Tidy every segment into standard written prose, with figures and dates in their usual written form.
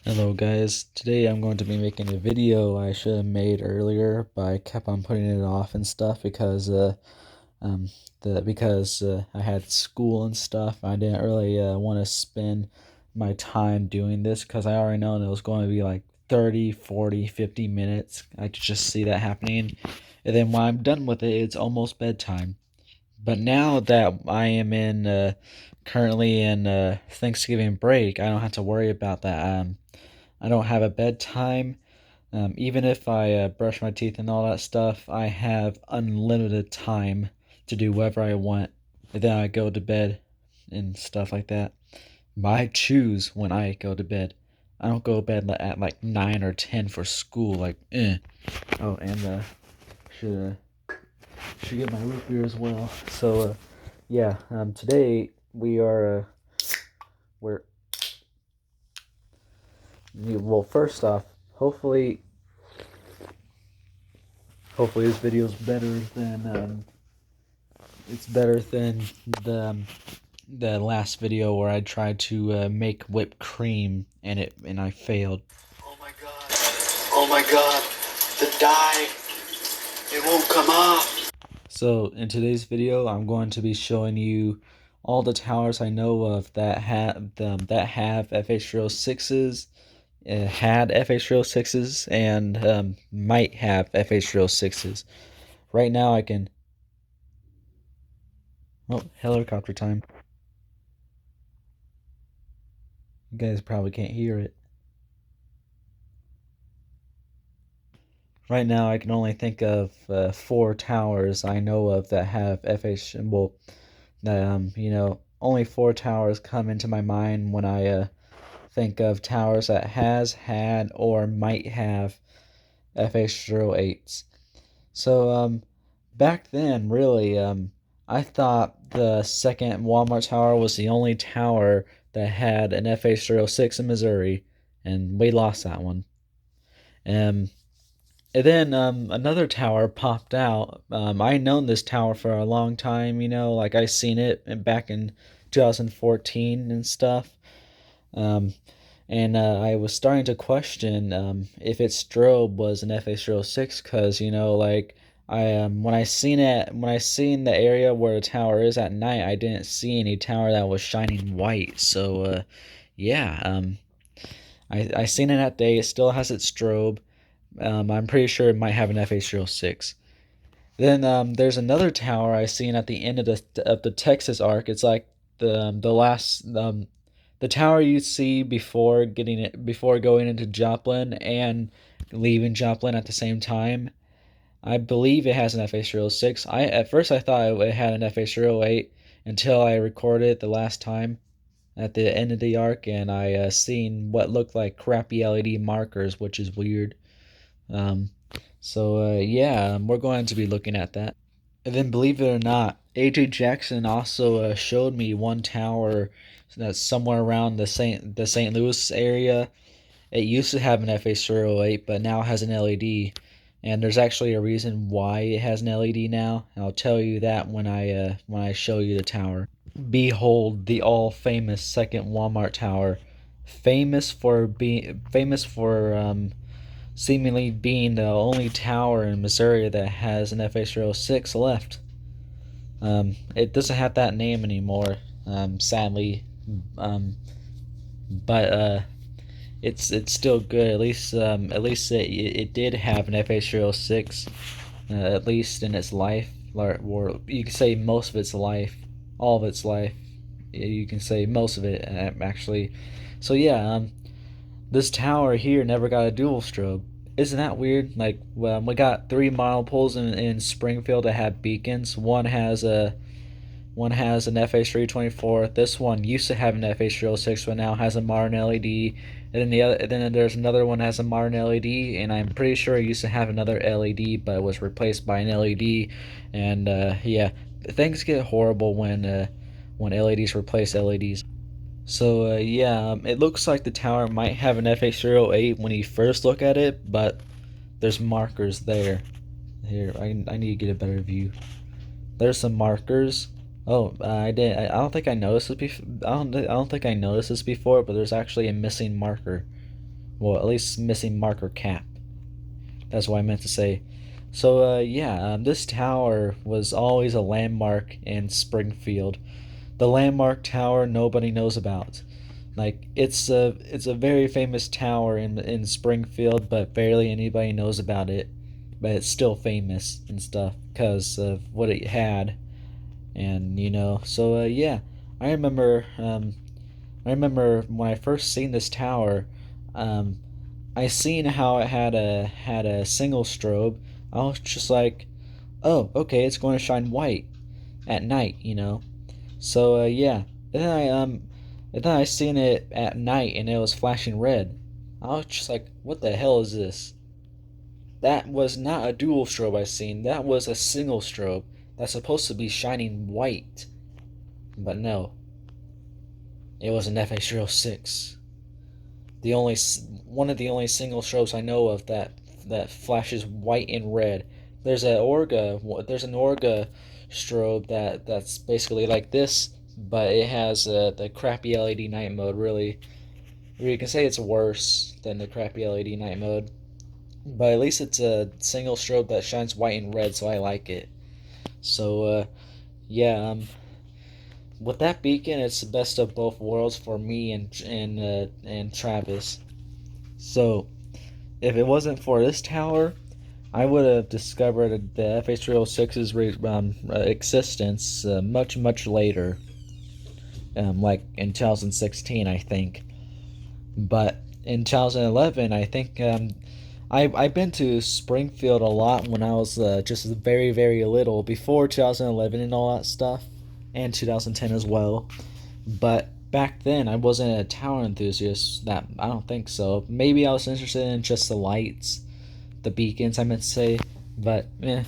Hello guys, today I'm going to be making a video I should have made earlier, but I kept on putting it off and stuff because um I had school and stuff. I didn't really want to spend my time doing this because I already know it was going to be like 30, 40, 50 minutes. I could just see that happening. And then when I'm done with it, it's almost bedtime. But now that I am currently in Thanksgiving break, I don't have to worry about that. I don't have a bedtime. Even if I brush my teeth and all that stuff, I have unlimited time to do whatever I want. And then I go to bed and stuff like that. But I choose when I go to bed. I don't go to bed at like 9 or 10 for school. Like, eh. Oh, and should should get my root beer as well. So, yeah. Today we're well. First off, hopefully this video is better than it's better than the last video where I tried to make whipped cream and I failed. Oh my god. Oh my god. The dye. It won't come off. So in today's video, I'm going to be showing you all the towers I know of that have fh-306s, had fh-306s, and might have fh-306s. Right now, I can. Oh, helicopter time. You guys probably can't hear it. Right now, I can only think of 4 towers I know of that have FH. Well, only 4 towers come into my mind when I think of towers that has, had, or might have FH-08s. So, back then, really, I thought the second Walmart tower was the only tower that had an FH-06 in Missouri, and we lost that one. Um, and then another tower popped out. I known this tower for a long time, like I seen it back in 2014 and stuff. Um, and I was starting to question if its strobe was an FH-06 because like when I seen the area where the tower is at night, I didn't see any tower that was shining white. So yeah, I seen it at day. It still has its strobe. I'm pretty sure it might have an FH-06. Then there's another tower I seen at the end of the Texas arc. It's like the last the tower you see before going into Joplin and leaving Joplin at the same time. I believe it has an FH-06. At first I thought it had an FH-08 until I recorded it the last time at the end of the arc, and I seen what looked like crappy LED markers, which is weird. Um, yeah, we're going to be looking at that. And then, believe it or not, AJ Jackson also showed me one tower that's somewhere around the St. Louis area. It used to have an FH-08, but now has an LED. And there's actually a reason why it has an LED now. And I'll tell you that when I show you the tower. Behold the all famous second Walmart tower, famous for seemingly being the only tower in Missouri that has an FH-06 left. It doesn't have that name anymore, sadly, but it's still good. At least it did have an FH-06, at least in its life, or you can say most of its life, all of its life. You can say most of it actually. So yeah, this tower here never got a dual strobe. Isn't that weird? Like, we got 3 mile poles in Springfield that have beacons. One has an FH-324. This one used to have an FH-306, but now has a modern LED. And then there's another one that has a modern LED, and I'm pretty sure it used to have another LED, but it was replaced by an LED. And yeah, things get horrible when LEDs replace LEDs. So yeah, it looks like the tower might have an FH-08 when you first look at it, but there's markers there. Here, I need to get a better view. There's some markers. Oh, I did. I don't think I noticed this before. I don't think I noticed this before, but there's actually a missing marker. Well, at least missing marker cap. That's what I meant to say. So yeah, this tower was always a landmark in Springfield. The landmark tower nobody knows about. Like it's a very famous tower in Springfield, but barely anybody knows about it. But it's still famous and stuff because of what it had, and So yeah, I remember. I remember when I first seen this tower. Um, I seen how it had a single strobe. I was just like, oh, okay, it's going to shine white at night. So yeah, and then I seen it at night and it was flashing red. I was just like, what the hell is this? That was not a dual strobe I seen. That was a single strobe that's supposed to be shining white. But no, it was an fh-306. The only one of the only single strobes I know of that flashes white and red. There's an Orga strobe that's basically like this, but it has the crappy LED night mode. Really, you can say it's worse than the crappy LED night mode, but at least it's a single strobe that shines white and red, so I like it. So yeah, with that beacon, it's the best of both worlds for me and Travis. So if it wasn't for this tower, I would have discovered the fh-306's existence much later, like in 2016, I think. But in 2011, I think I've been to Springfield a lot when I was just very little, before 2011 and all that stuff, and 2010 as well. But back then, I wasn't a tower enthusiast. That I don't think so. Maybe I was interested in just the lights, the beacons, I meant to say. But I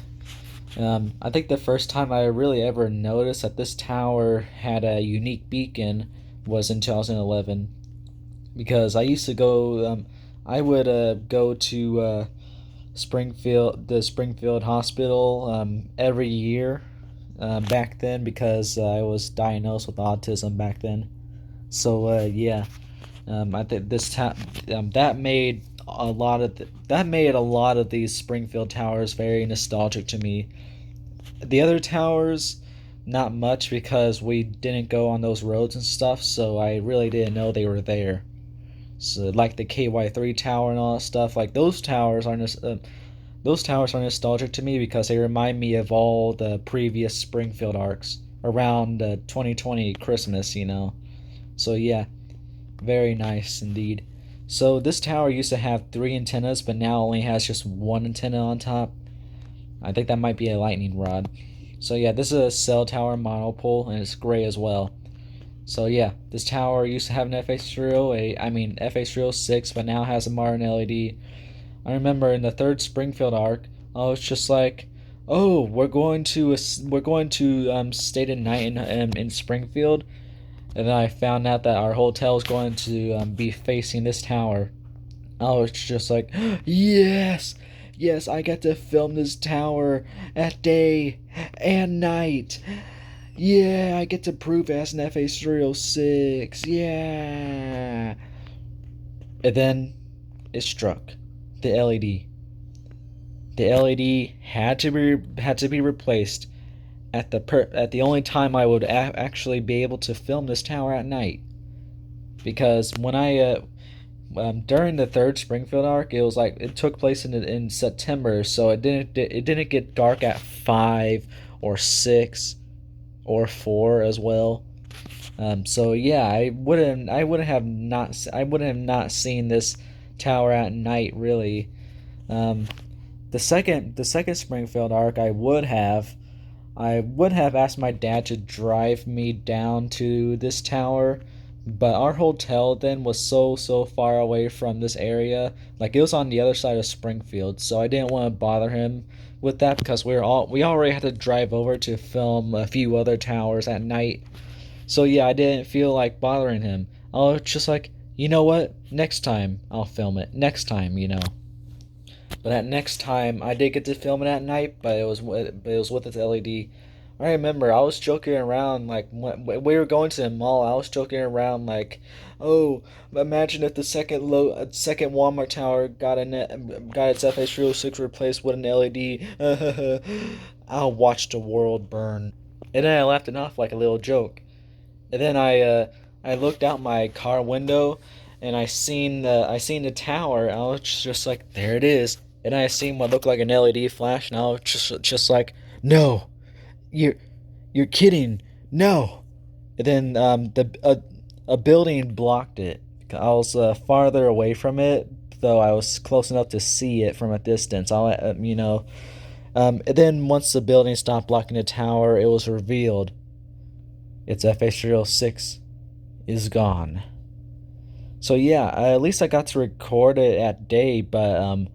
think the first time I really ever noticed that this tower had a unique beacon was in 2011, because I used to go. I would go to the Springfield Hospital every year back then, because I was diagnosed with autism back then. So yeah, I think that made a lot of these Springfield towers very nostalgic to me. The other towers, not much, because we didn't go on those roads and stuff, so I really didn't know they were there. So like the KY3 tower and all that stuff, like those towers are nostalgic to me because they remind me of all the previous Springfield arcs around 2020 Christmas. So yeah, very nice indeed. So this tower used to have three antennas, but now only has just one antenna on top. I think that might be a lightning rod. So yeah, this is a cell tower monopole, and it's gray as well. So yeah, this tower used to have an fh-308, fh-306, but now has a modern LED. I remember in the third Springfield arc, I was just like, "Oh, we're going to stay the night in Springfield," and then I found out that our hotel is going to be facing this tower. I was just like, "Yes, yes, I get to film this tower at day and night. Yeah, I get to prove it as an fh-306. Yeah." And then it struck. The LED. The LED had to be replaced at the only time I would actually be able to film this tower at night. Because when I during the third Springfield arc, it was like it took place in September, so it didn't get dark at 5 or 6 or 4 as well. So yeah, I wouldn't have not seen this tower at night really. Um, the second Springfield arc, I would have asked my dad to drive me down to this tower, but our hotel then was so far away from this area. Like it was on the other side of Springfield, so I didn't want to bother him with that, because we already had to drive over to film a few other towers at night. So yeah, I didn't feel like bothering him. I was just like, you know what? Next time I'll film it. Next time. But at next time I did get to film it at night, but it was with its LED. I remember I was joking around like when we were going to the mall. I was joking around like, "Oh, imagine if the second Walmart tower got its FH-306 replaced with an LED." I'll watch the world burn. And then I laughed it off like a little joke. And then I looked out my car window, and I seen the tower. And I was just like, "There it is." And I seen what looked like an LED flash, and I was just like, "No, you're you're kidding. No." And then a building blocked it. I was farther away from it, though I was close enough to see it from a distance. And then once the building stopped blocking the tower, it was revealed its FH-306 is gone. So yeah, at least I got to record it at day, but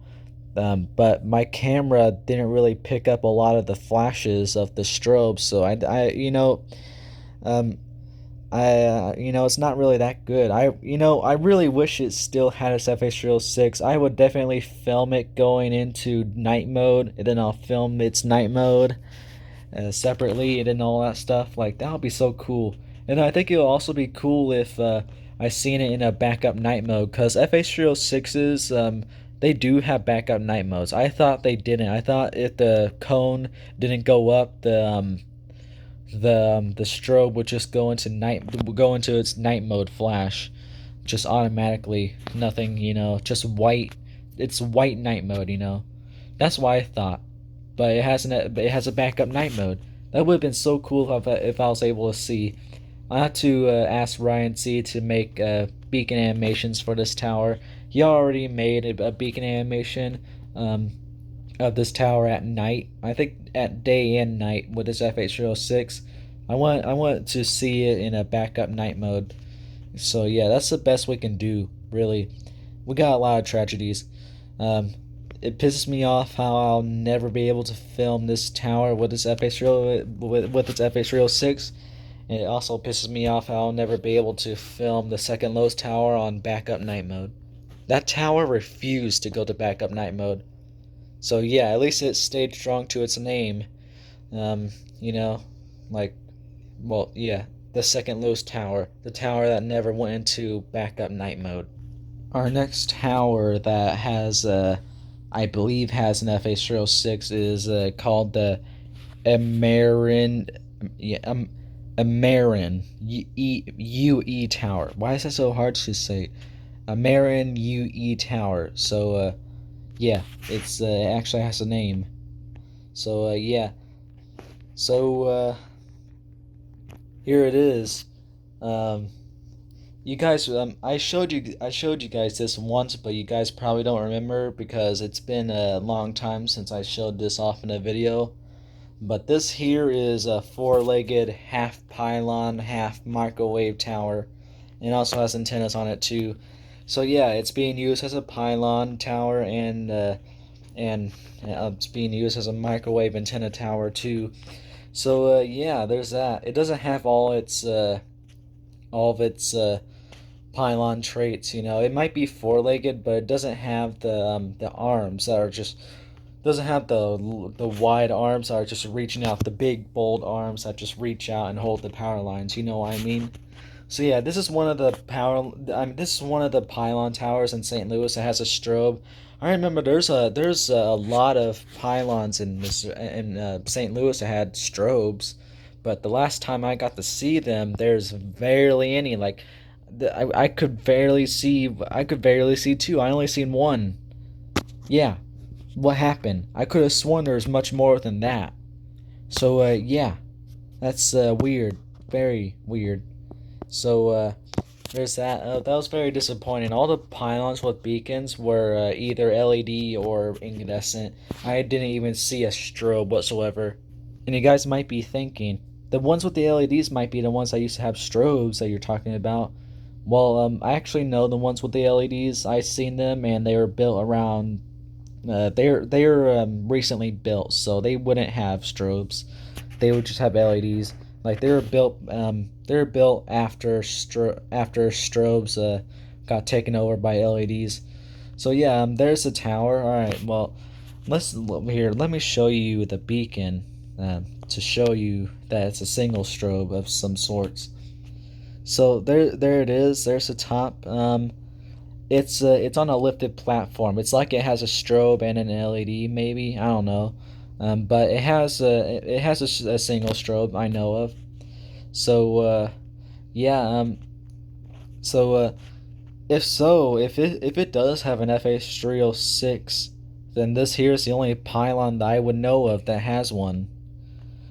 my camera didn't really pick up a lot of the flashes of the strobe, so um, it's not really that good. I really wish it still had its FH-306. I would definitely film it going into night mode, and then I'll film its night mode separately, and then all that stuff. Like that would be so cool. And I think it'll also be cool if I seen it in a backup night mode, because FH-306s they do have backup night modes. I thought they didn't. I thought if the cone didn't go up, the strobe would just go into its night mode flash, just automatically. Nothing, just white. It's white night mode. That's why I thought. But it has a backup night mode. That would have been so cool if I was able to see. I had to ask Ryan C to make beacon animations for this tower. He already made a beacon animation of this tower at night. I think at day and night with this FH-306. I want to see it in a backup night mode. So yeah, that's the best we can do. Really, we got a lot of tragedies. Um, it pisses me off how I'll never be able to film this tower with its FH-306. And it also pisses me off how I'll never be able to film the second lowest tower on backup night mode. That tower refused to go to backup night mode. So yeah, at least it stayed strong to its name. Um, you know, like, well, yeah, the second lowest tower, the tower that never went into backup night mode. Our next tower that I believe has an FH-306 is called the Amerin, yeah, Amerin UE Tower. Why is that so hard to say? Amerin UE Tower. So yeah, it actually has a name. So yeah, so here it is. Um, you guys, I showed you guys this once, but you guys probably don't remember because it's been a long time since I showed this off in a video. But this here is a four-legged half pylon, half microwave tower. And it also has antennas on it too. So yeah, it's being used as a pylon tower, and it's being used as a microwave antenna tower too. So yeah, there's that. It doesn't have all of its pylon traits. It might be four-legged, but it doesn't have the arms that are just doesn't have the wide arms that are just reaching out, the big bold arms that just reach out and hold the power lines. You know what I mean? So yeah, this is one of the this is one of the pylon towers in St. Louis that has a strobe. I remember there's a lot of pylons in St. Louis that had strobes, but the last time I got to see them, there's barely any. Like, I could barely see. I could barely see two. I only seen one. Yeah, what happened? I could have sworn there was much more than that. So yeah, that's weird, very weird. So there's that. That was very disappointing. All the pylons with beacons were either LED or incandescent. I didn't even see a strobe whatsoever. And you guys might be thinking, the ones with the LEDs might be the ones that used to have strobes that you're talking about. Well, I actually know the ones with the LEDs. I've seen them, and they were built around. They're recently built, so they wouldn't have strobes. They would just have LEDs. Like they were built after after strobes got taken over by LEDs. So yeah, there's the tower. All right, well, let's here. Let me show you the beacon. to show you that it's a single strobe of some sorts. So there it is. There's the top. It's on a lifted platform. It's like it has a strobe and an LED, maybe, I don't know, but it has a single strobe I know of. So yeah, so if it does have an fh-306, then this here is the only pylon that I would know of that has one.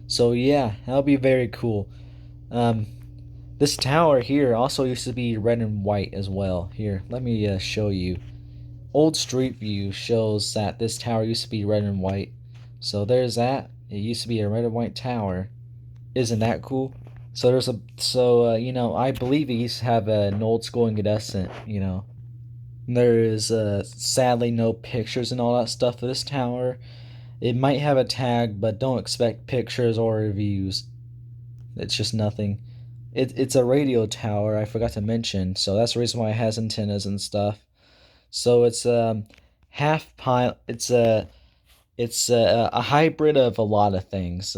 So yeah, that'll be very cool. Um, this tower here also used to be red and white as well. Here, let me show you. Old Street View shows that this tower used to be red and white. So there's that. It used to be a red and white tower. Isn't that cool? I believe it used to have an old school incandescent. There is sadly no pictures and all that stuff of this tower. It might have a tag, but don't expect pictures or reviews. It's just nothing. It's a radio tower. I forgot to mention, so that's the reason why it has antennas and stuff. So it's half pile. It's a hybrid of a lot of things.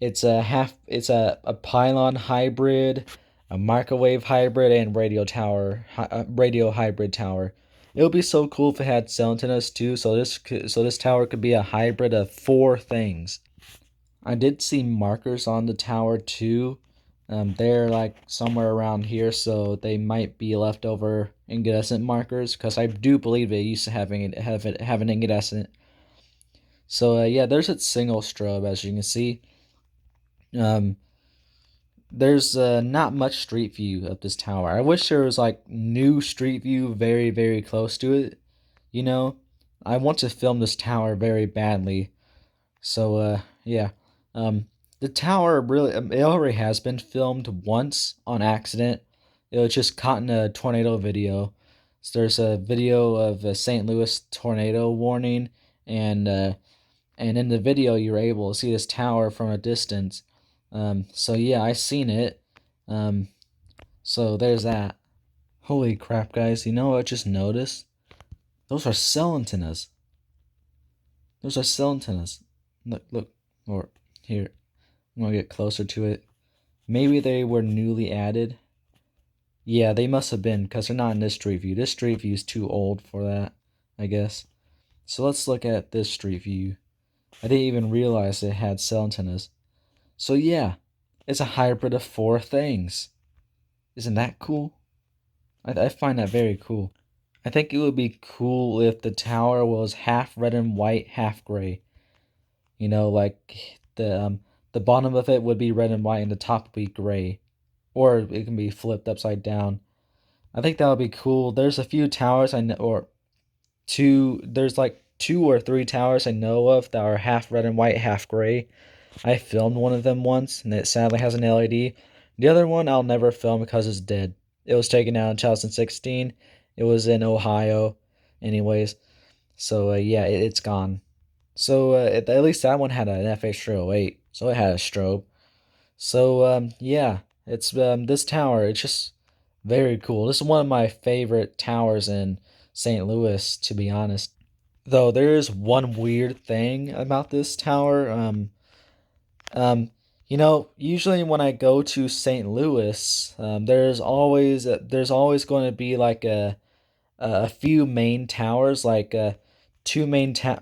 It's a pylon hybrid, a microwave hybrid, and radio hybrid tower. It would be so cool if it had cell antennas too. So this tower could be a hybrid of four things. I did see markers on the tower too. They're like somewhere around here, so they might be leftover incandescent markers because I do believe they used to have an incandescent. So yeah, there's a single strobe as you can see. Um, there's not much street view of this tower. I wish there was like new street view very very close to it. You know, I want to film this tower very badly. So yeah, um, the tower really it already has been filmed once on accident. It was just caught in a tornado video. So there's a video of a St. Louis tornado warning, and in the video you're able to see this tower from a distance. So yeah, I seen it. Um, so there's that. Holy crap, guys! You know what I just noticed? Those are cell antennas. Those are cell antennas. Look, or here. I'm gonna get closer to it. Maybe they were newly added. Yeah, they must have been because they're not in this street view. This street view is too old for that, I guess. So let's look at this street view. I didn't even realize it had cell antennas. So yeah, it's a hybrid of four things. Isn't that cool? I find that very cool. I think it would be cool if the tower was half red and white, half gray. Like the bottom of it would be red and white, and the top would be gray, or it can be flipped upside down. I think that would be cool. There's a few towers I know, or two. There's like two or three towers I know of that are half red and white, half gray. I filmed one of them once, and it sadly has an LED. The other one I'll never film because it's dead. It was taken down in 2016. It was in Ohio, anyways. So yeah, it's gone. So at least that one had an fh-308, so it had a strobe. So yeah, it's this tower. It's just very cool. This is one of my favorite towers in St. Louis, to be honest. Though there is one weird thing about this tower. Um, usually when I go to St. Louis, there's always going to be like a few main towers, like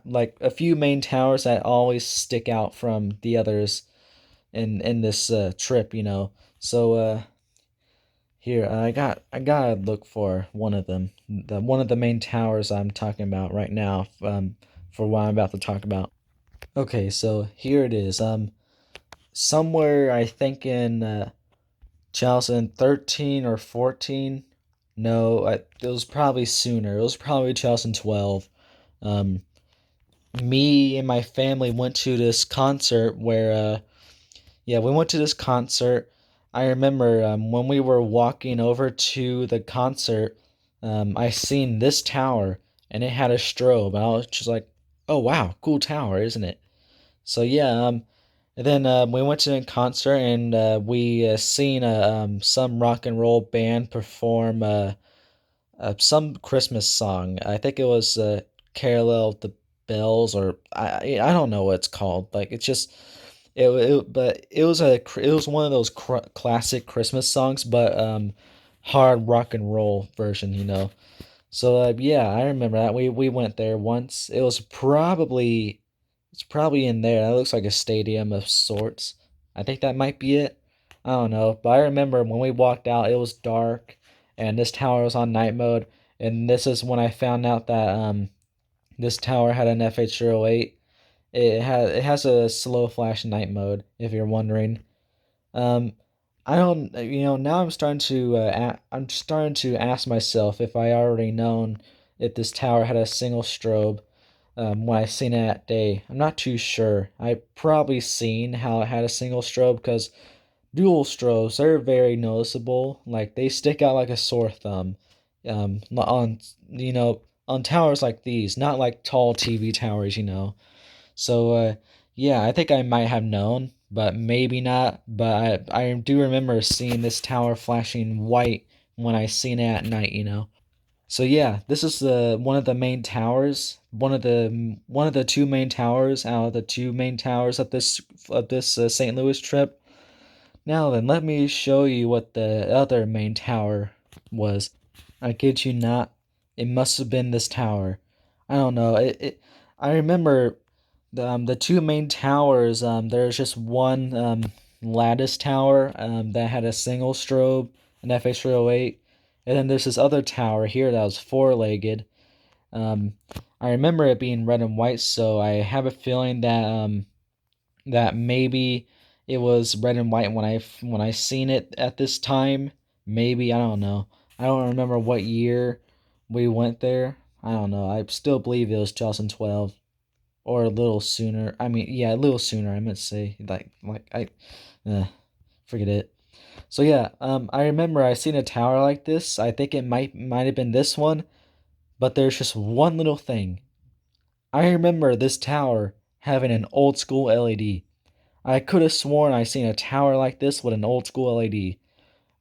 like a few main towers that always stick out from the others in this trip. So here I gotta look for one of them, one of the main towers I'm talking about right now, for what I'm about to talk about. Okay, so here it is. Somewhere I think in 2013 or 14. No, it was probably sooner. It was probably 2012. Um, Me and my family went to this concert where, yeah, we went to this concert. I remember when we were walking over to the concert, I seen this tower and it had a strobe. And I was just like, oh wow, cool tower, isn't it? So yeah, and then we went to a concert and we seen some rock and roll band perform some Christmas song. I think it was "Carol of the Bells," or I don't know what it's called. Like it's just But it was one of those classic Christmas songs, but hard rock and roll version, you know. So yeah, I remember that we went there once. It's probably in there. That looks like a stadium of sorts. I think that might be it. I don't know, but I remember when we walked out, it was dark, and this tower was on night mode, and this is when I found out that this tower had an fh-308. It has a slow flash night mode, if you're wondering. Um, I don't, you know, now I'm starting to ask myself if I already known if this tower had a single strobe when I seen it at day. I'm not too sure. I probably seen how it had a single strobe because dual strobes, they're very noticeable. Like they stick out like a sore thumb. On you know on towers like these, not like tall TV towers, you know. So yeah, I think I might have known, but maybe not. But I do remember seeing this tower flashing white when I seen it at night, you know. So yeah, this is the one of the main towers, one of the two main towers out of the two main towers of this St. Louis trip. Now then, let me show you what the other main tower was. I kid you not, it must have been this tower. I don't know. I remember the two main towers. There's just one lattice tower that had a single strobe, an FH-308, and then there's this other tower here that was four-legged. Um, I remember it being red and white, so I have a feeling that maybe it was red and white when I seen it at this time. Maybe I don't know. I don't remember what year we went there. I don't know. I still believe it was 2012 or a little sooner. I mean, yeah, a little sooner. I meant to say uh, forget it. So yeah, I remember I seen a tower like this. I think it might have been this one, but there's just one little thing. I remember this tower having an old school LED. I could have sworn I seen a tower like this with an old school LED.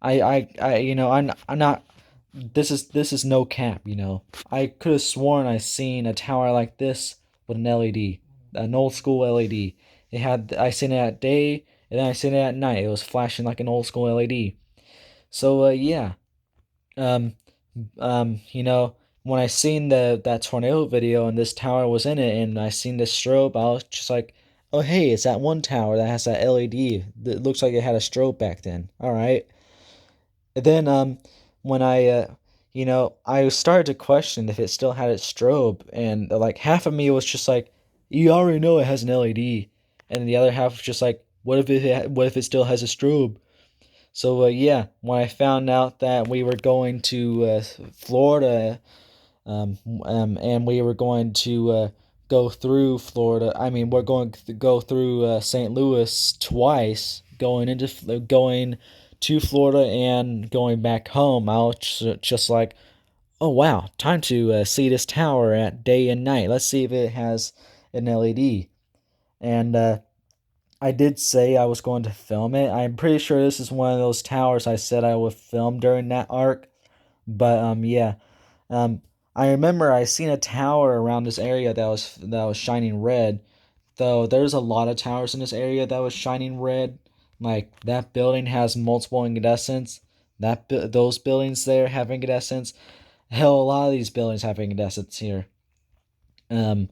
You know, I'm not. This is no cap. You know, I could have sworn I seen a tower like this with an LED, an old school LED. I seen it at day, and then I seen it at night. It was flashing like an old school LED. So yeah, um, you know, when I seen that tornado video and this tower was in it, and I seen this strobe, I was just like, oh hey, it's that one tower that has that LED. That looks like it had a strobe back then. All right. And then when you know, I started to question if it still had its strobe, and like half of me was just like, you already know it has an LED, and the other half was just like, what if it still has a strobe? So yeah, when I found out that we were going to Florida, and we were going to go through Florida. I mean, we're going to go through St. Louis twice, going to Florida and going back home. I was just like, oh wow, time to see this tower at day and night. Let's see if it has an LED. And I did say I was going to film it. I'm pretty sure this is one of those towers I said I would film during that arc. But yeah, um, I remember I seen a tower around this area that was shining red. Though there's a lot of towers in this area that was shining red. Like that building has multiple incandescents. Those buildings there have incandescents. Hell, a lot of these buildings have incandescents here. Um,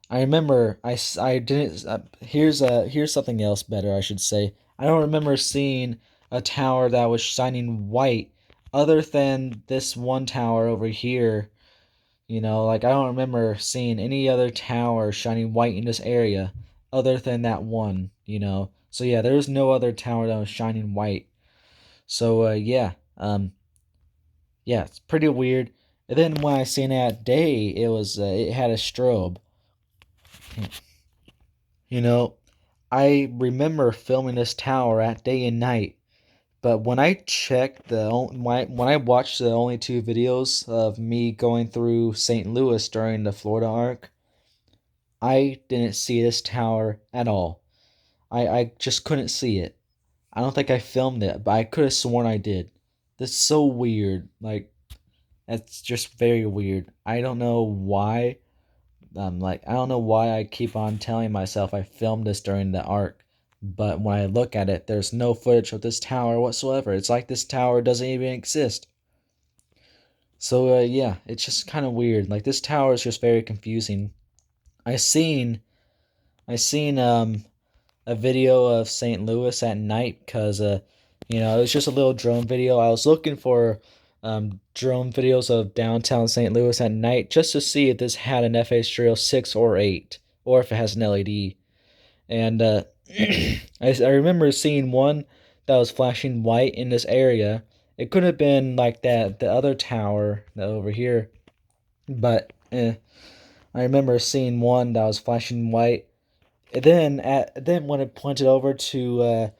I remember I didn't. Here's something else better. I should say I don't remember seeing a tower that was shining white, other than this one tower over here. You know, like I don't remember seeing any other tower shining white in this area, other than that one. You know, so yeah, there was no other tower that was shining white. So yeah, it's pretty weird. And then when I seen it at day, it had a strobe. You know, I remember filming this tower at day and night, but when I checked when I watched the only two videos of me going through St. Louis during the Florida arc, I didn't see this tower at all. I just couldn't see it. I don't think I filmed it, but I could have sworn I did. That's so weird. Like, that's just very weird. I don't know why. I don't know why I keep on telling myself I filmed this during the arc, But when I look at it, there's no footage of this tower whatsoever. It's like this tower doesn't even exist. So yeah, it's just kind of weird. Like this tower is just very confusing. I seen I seen a video of St. Louis at night because it was just a little drone video. I was looking for drone videos of downtown St. Louis at night just to see if this had an fh-306 or 8 or if it has an LED. And I remember seeing one that was flashing white in this area. It could have been like that the other tower over here, but I remember seeing one that was flashing white. And then when it pointed over to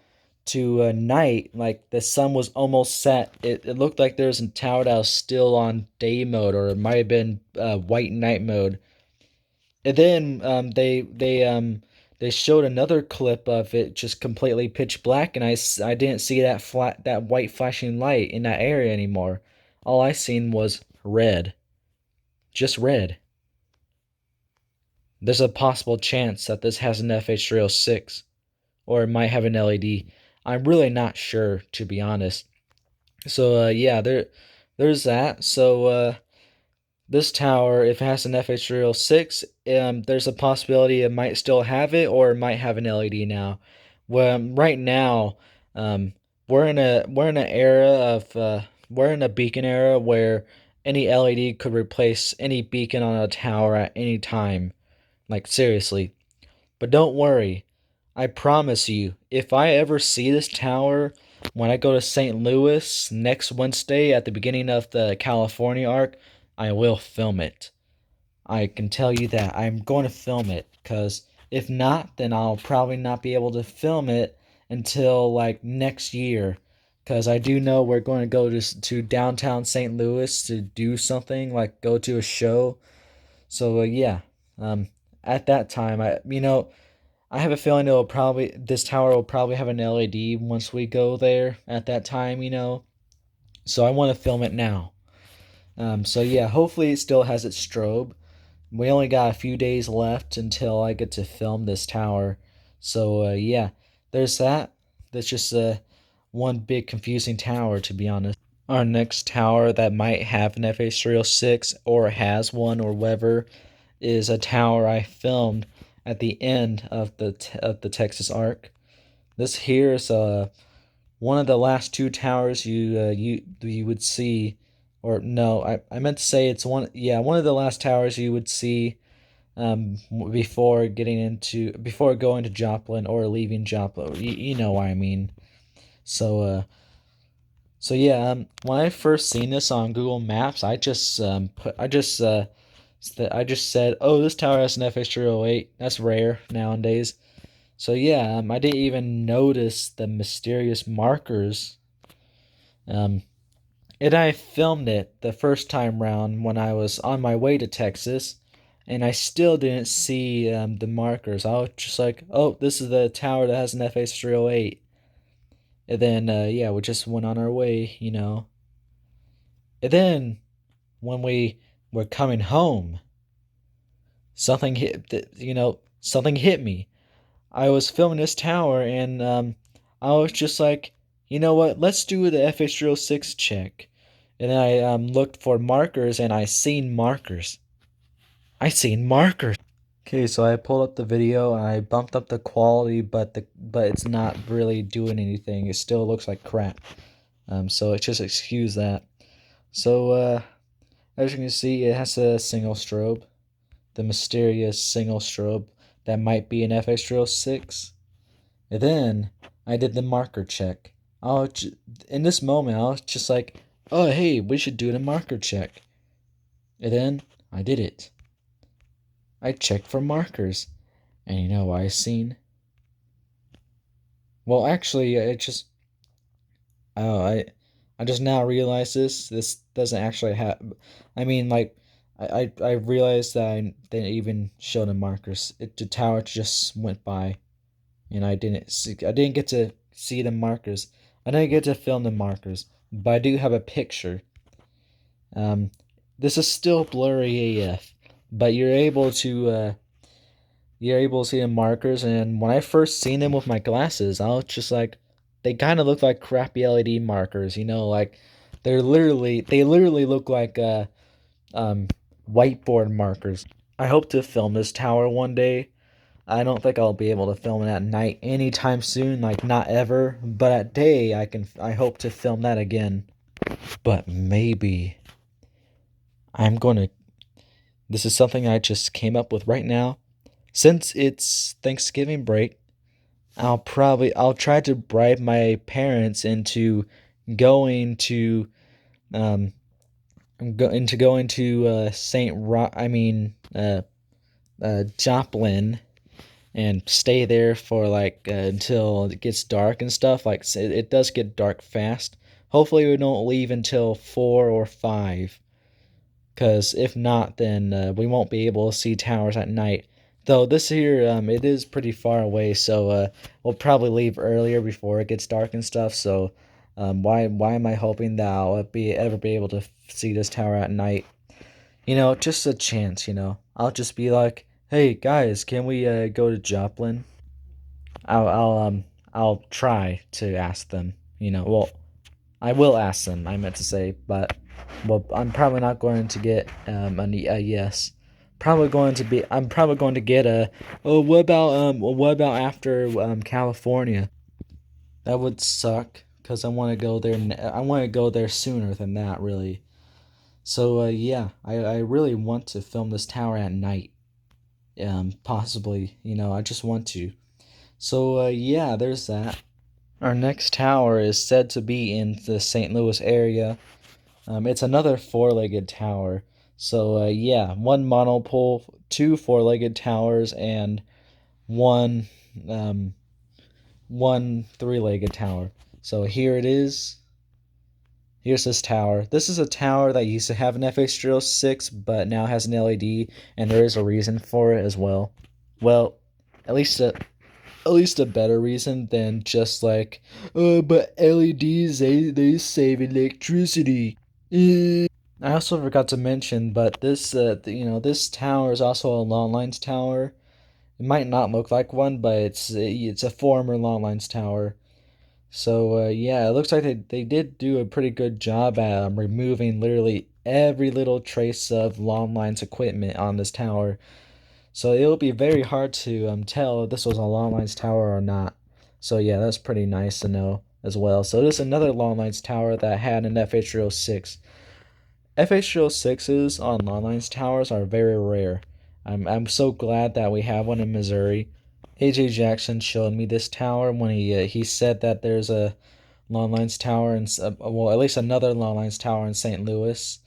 night, like the sun was almost set. It looked like there was a tower that was still on day mode, or it might have been white night mode. And then they showed another clip of it just completely pitch black, and I didn't see that white flashing light in that area anymore. All I seen was red, just red. There's a possible chance that this has an fh-306, or it might have an LED. I'm really not sure, to be honest. So yeah, there's that. So this tower, if it has an fh-306, there's a possibility it might still have it, or it might have an LED now. Well, right now, um, we're in an era of we're in a beacon era where any LED could replace any beacon on a tower at any time. Like seriously. But don't worry. I promise you, if I ever see this tower when I go to St. Louis next Wednesday at the beginning of the California arc, I will film it. I can tell you that. I'm going to film it because if not, then I'll probably not be able to film it until like next year. Because I do know we're going to go to downtown St. Louis to do something, like go to a show. So yeah, um, at that time, I have a feeling this tower will probably have an LED once we go there at that time. So I want to film it now. So yeah, hopefully it still has its strobe. We only got a few days left until I get to film this tower. So yeah, there's that. That's just one big confusing tower, to be honest. Our next tower that might have an fh-306 or has one or whatever is a tower I filmed at the end of the Texas arc. This here is one of the last two towers you would see, or no, I meant to say it's one of the last towers you would see before going to Joplin or leaving Joplin. You know what I mean. So yeah, when I first seen this on Google Maps, I just said, "Oh, this tower has an fh-308. That's rare nowadays." So yeah, I didn't even notice the mysterious markers. Um, and I filmed it the first time round when I was on my way to Texas, and I still didn't see the markers. I was just like, "Oh, this is the tower that has an fh-308." And then yeah, we just went on our way. And then when we were coming home, something hit me. I was filming this tower, and I was just like, you know what? Let's do the fh-306 check. And then I looked for markers, and I seen markers. I seen markers. Okay, so I pulled up the video and I bumped up the quality, but it's not really doing anything. It still looks like crap. So it's just excuse that. So as you can see, it has a single strobe, the mysterious single strobe that might be an fh-306. And then I did the marker check. In this moment, I was just like, oh, hey, we should do the marker check. And then I did it. I checked for markers. And you know what I seen? Well, actually, oh, I just now realized this. This doesn't actually have. I mean, like, I realized that I didn't even show the markers. The tower just went by, and I didn't get to see the markers. I didn't get to film the markers, but I do have a picture. This is still blurry AF, but you're able to see the markers. And when I first seen them with my glasses, I was just like, they kind of look like crappy LED markers, like they literally look like um, whiteboard markers. I hope to film this tower one day. I don't think I'll be able to film it at night anytime soon, like not ever. But at day, I hope to film that again. But maybe I'm going to. This is something I just came up with right now. Since it's Thanksgiving break, I'll try to bribe my parents into going to um going to Saint Ro I mean Joplin and stay there for like until it gets dark and stuff. Like it does get dark fast. Hopefully we don't leave until 4 or 5. Because if not, then we won't be able to see towers at night. Though this here, it is pretty far away, so we'll probably leave earlier before it gets dark and stuff. So, why am I hoping that I'll ever be able to see this tower at night? Just a chance. I'll just be like, hey guys, can we go to Joplin? I'll try to ask them. Well, I will ask them. I meant to say, but well, I'm probably not going to get a yes. I'm probably going to get a. Oh, what about after California? That would suck because I want to go there. I want to go there sooner than that, really. So yeah, I really want to film this tower at night. Possibly, I just want to. So yeah, there's that. Our next tower is said to be in the St. Louis area. It's another four-legged tower. So yeah, one monopole, two four-legged towers, and one um, one three-legged tower. So here it is. Here's this tower. This is a tower that used to have an fh-306, but now has an LED, and there is a reason for it as well. Well, at least a better reason than just like, oh, but LEDs they save electricity. I also forgot to mention, but this tower is also a long lines tower. It might not look like one, but it's a former long lines tower. So yeah, it looks like they did do a pretty good job at removing literally every little trace of long lines equipment on this tower. So it'll be very hard to tell if this was a long lines tower or not. So yeah, that's pretty nice to know as well. So there's another long lines tower that had an fh-306. fh-306s on long lines towers are very rare. I'm so glad that we have one in Missouri. AJ Jackson showed me this tower when he said that there's a long lines tower in well, at least another long lines tower in St. Louis.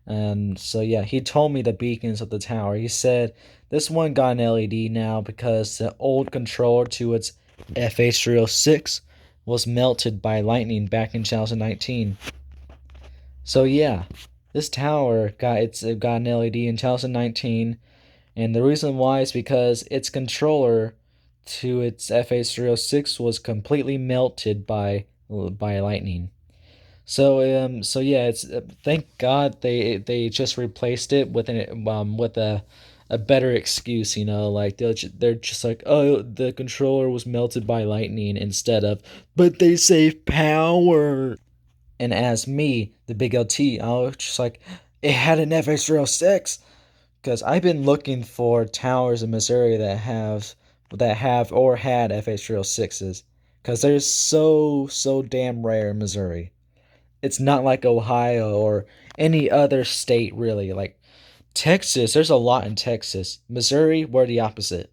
And so yeah, he told me the beacons of the tower. He said this one got an LED now because the old controller to its fh-306 was melted by lightning back in 2019. So yeah, this tower it got an LED in 2019, and the reason why is because its controller to its fh-306 was completely melted by lightning. So yeah, it's thank God they just replaced it with with a better excuse, like they're just like, oh, the controller was melted by lightning instead of, but they save power. And as me, the big LT, I was just like, it had an fh-306 because I've been looking for towers in Missouri that have or had fh-306s because they're so damn rare in Missouri. It's not like Ohio or any other state really. Like Texas, there's a lot in Texas. Missouri, we're the opposite.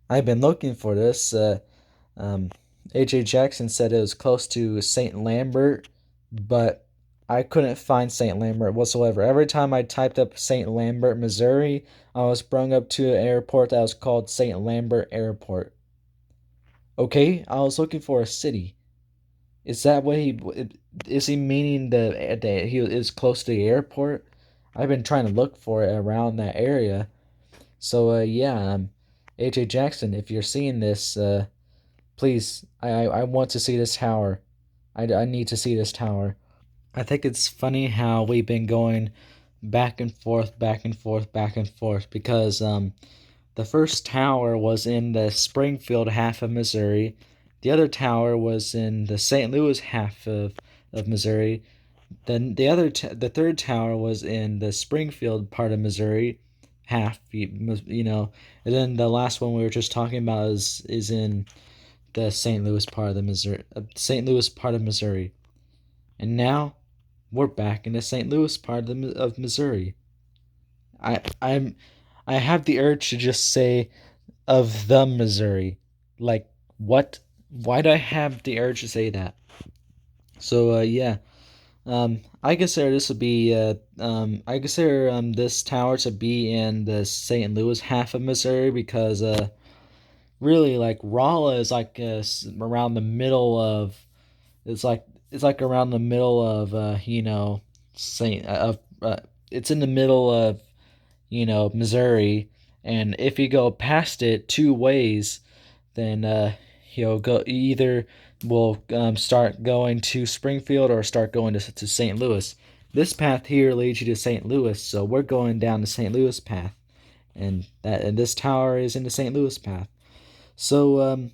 I've been looking for this. Um, AJ Jackson said it was close to St. Lambert, but I couldn't find St. Lambert whatsoever. Every time I typed up St. Lambert, Missouri, I was sprung up to an airport that was called St. Lambert Airport. Okay, I was looking for a city. Is that what is he meaning that he is close to the airport? I've been trying to look for it around that area. So yeah, AJ Jackson, if you're seeing this, please, I want to see this tower. I need to see this tower. I think it's funny how we've been going back and forth, back and forth, back and forth because The first tower was in the Springfield half of Missouri. The other tower was in the St. Louis half of Missouri. Then the third tower was in the Springfield part of Missouri, half, and then the last one we were just talking about is in the St. Louis part of Missouri. And now we're back in the St. Louis part of Missouri. I I'm I have the urge to just say of the Missouri. Like what? Why do I have the urge to say that? So yeah, I consider this to be I consider this tower to be in the St. Louis half of Missouri because really like Rolla is like around the middle of it's like it's like around the middle of Saint of it's in the middle of Missouri, and if you go past it two ways, then he'll go either will start going to Springfield or start going to St. Louis. This path here leads you to St. Louis, so we're going down the St. Louis path, and this tower is in the St. Louis path. So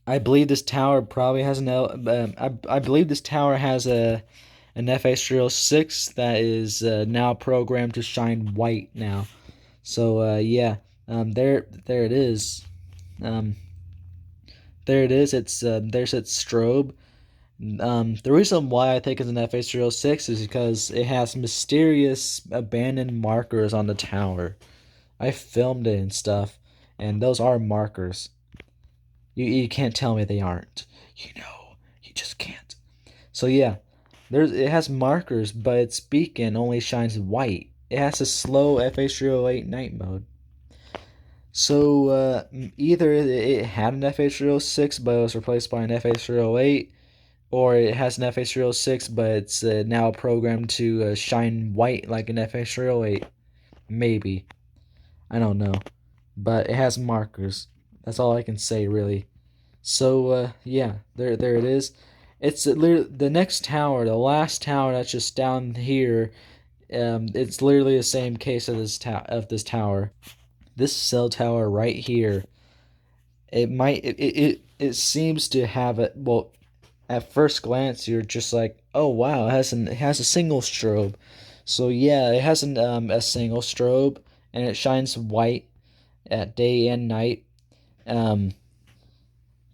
I believe this tower probably has I believe this tower has an fh-306 that is now programmed to shine white now. So yeah, there it is. Um, there it is. It's there's its strobe. The reason why I think it's an fh-306 is because it has mysterious abandoned markers on the tower. I filmed it and stuff, and those are markers. You can't tell me they aren't. You just can't. So yeah, it has markers, but its beacon only shines white. It has a slow fh-308 night mode. So either it had an fh-306 but it was replaced by an fh-308, or it has an fh-306 but it's now programmed to shine white like an fh-308. Maybe. I don't know. But it has markers. That's all I can say really. So yeah, there it is. It's the next tower, the last tower that's just down here. It's literally the same case of this tower. This cell tower right here. It seems to have it. Well, at first glance, you're just like, oh wow, it has a single strobe. So yeah, it has a single strobe, and it shines white at day and night. Um,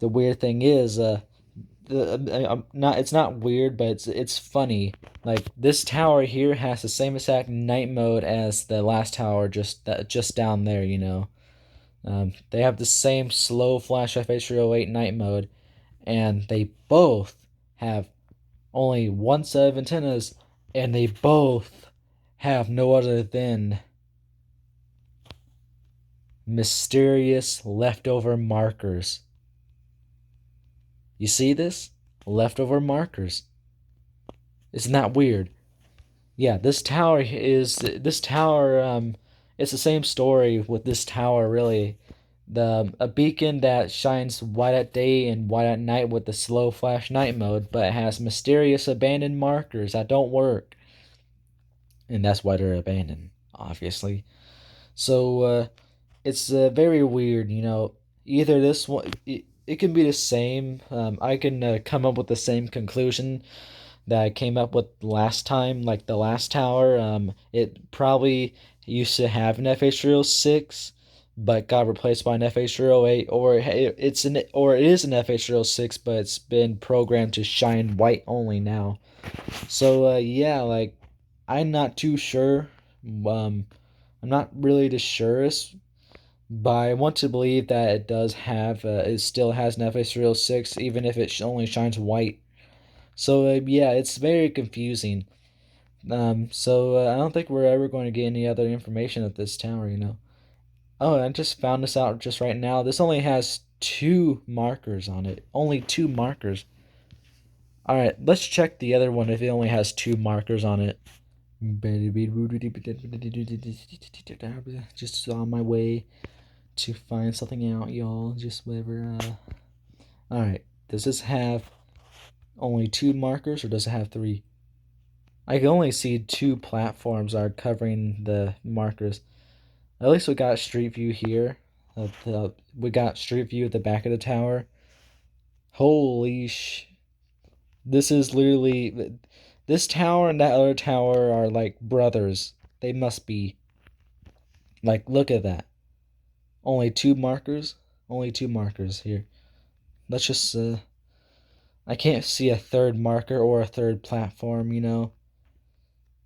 the weird thing is, not it's not weird, but it's funny. Like this tower here has the same exact night mode as the last tower, just down there. They have the same slow flash fh-308 night mode, and they both have only one set of antennas, and they both have no other than mysterious leftover markers. You see this? Leftover markers. Isn't that weird? Yeah, this tower it's the same story with this tower really. The a beacon that shines white at day and white at night with the slow flash night mode, but it has mysterious abandoned markers that don't work. And that's why they're abandoned, obviously. So it's very weird, Either this one it can be the same. I can come up with the same conclusion that I came up with last time, like the last tower. It probably used to have an fh-306, but got replaced by an fh-308, or it is an fh-306, but it's been programmed to shine white only now. So yeah, like I'm not too sure. I'm not really the surest, but I want to believe that it still has an fh-306, even if it only shines white. So yeah, it's very confusing. So I don't think we're ever going to get any other information at this tower. Oh, I just found this out just right now. This only has two markers on it. Only two markers. All right, let's check the other one if it only has two markers on it. Just on my way to find something out, y'all. Just whatever. All right. Does this have only two markers, or does it have three? I can only see two platforms are covering the markers. At least we got street view here. We got street view at the back of the tower. Holy sh! This is literally this tower and that other tower are like brothers. They must be. Like, look at that. Only two markers. Only two markers here. Let's just. I can't see a third marker or a third platform.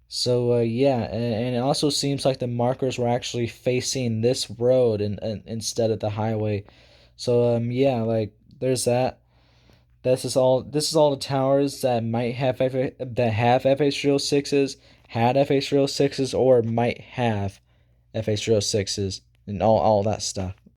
So yeah, and it also seems like the markers were actually facing this road and instead of the highway. So yeah, like there's that. This is all the towers that might have that have fh-306s, had fh-306s, or might have fh-306s, and all that stuff.